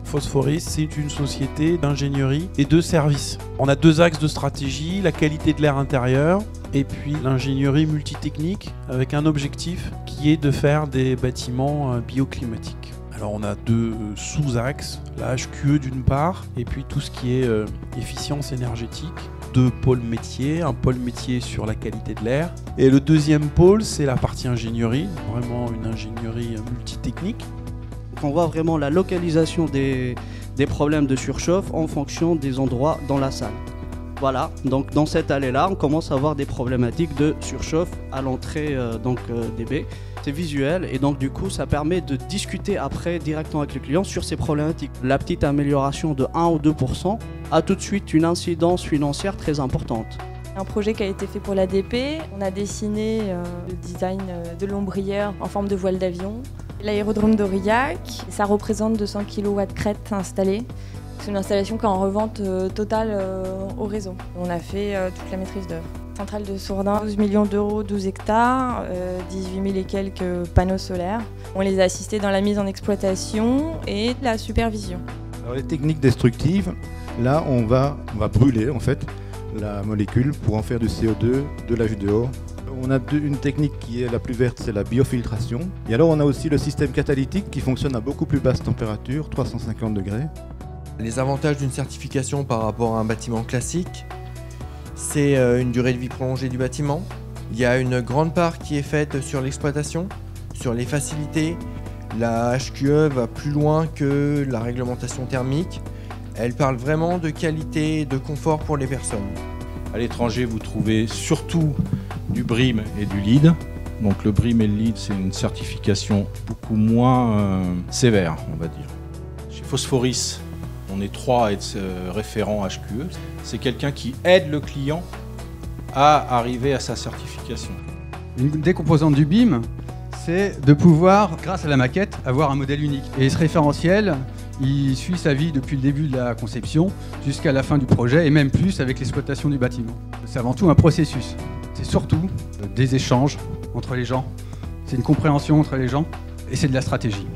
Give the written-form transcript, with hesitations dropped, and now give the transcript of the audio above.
Phosphoris, c'est une société d'ingénierie et de services. On a deux axes de stratégie, la qualité de l'air intérieur et puis l'ingénierie multitechnique avec un objectif qui est de faire des bâtiments bioclimatiques. Alors on a deux sous-axes, la HQE d'une part et puis tout ce qui est efficience énergétique. Deux pôles métiers, un pôle métier sur la qualité de l'air. Et le deuxième pôle, c'est la partie ingénierie, vraiment une ingénierie multitechnique. On voit vraiment la localisation des problèmes de surchauffe en fonction des endroits dans la salle. Voilà, donc dans cette allée-là, on commence à avoir des problématiques de surchauffe à l'entrée des baies. C'est visuel et donc du coup ça permet de discuter après directement avec le client sur ces problématiques. La petite amélioration de 1 ou 2% a tout de suite une incidence financière très importante. Un projet qui a été fait pour l'ADP, on a dessiné le design de l'ombrière en forme de voile d'avion. L'aérodrome d'Aurillac, ça représente 200 kW crête installée. C'est une installation qui est en revente totale au réseau. On a fait toute la maîtrise d'œuvre. Centrale de Sourdin, 12 millions d'euros, 12 hectares, 18 000 et quelques panneaux solaires. On les a assistés dans la mise en exploitation et la supervision. Alors les techniques destructives, là on va brûler en fait la molécule pour en faire du CO2, de l'H2O. On a une technique qui est la plus verte, c'est la biofiltration. Et alors on a aussi le système catalytique qui fonctionne à beaucoup plus basse température, 350 degrés. Les avantages d'une certification par rapport à un bâtiment classique, c'est une durée de vie prolongée du bâtiment. Il y a une grande part qui est faite sur l'exploitation, sur les facilités. La HQE va plus loin que la réglementation thermique. Elle parle vraiment de qualité et de confort pour les personnes. À l'étranger, vous trouvez surtout du BREEAM et du LEED. Donc le BREEAM et le LEED, c'est une certification beaucoup moins sévère, on va dire. Chez Phosphoris, on est 3 à être référents HQE. C'est quelqu'un qui aide le client à arriver à sa certification. Une des composantes du BIM, c'est de pouvoir, grâce à la maquette, avoir un modèle unique. Et ce référentiel, il suit sa vie depuis le début de la conception jusqu'à la fin du projet et même plus avec l'exploitation du bâtiment. C'est avant tout un processus. C'est surtout des échanges entre les gens. C'est une compréhension entre les gens et c'est de la stratégie.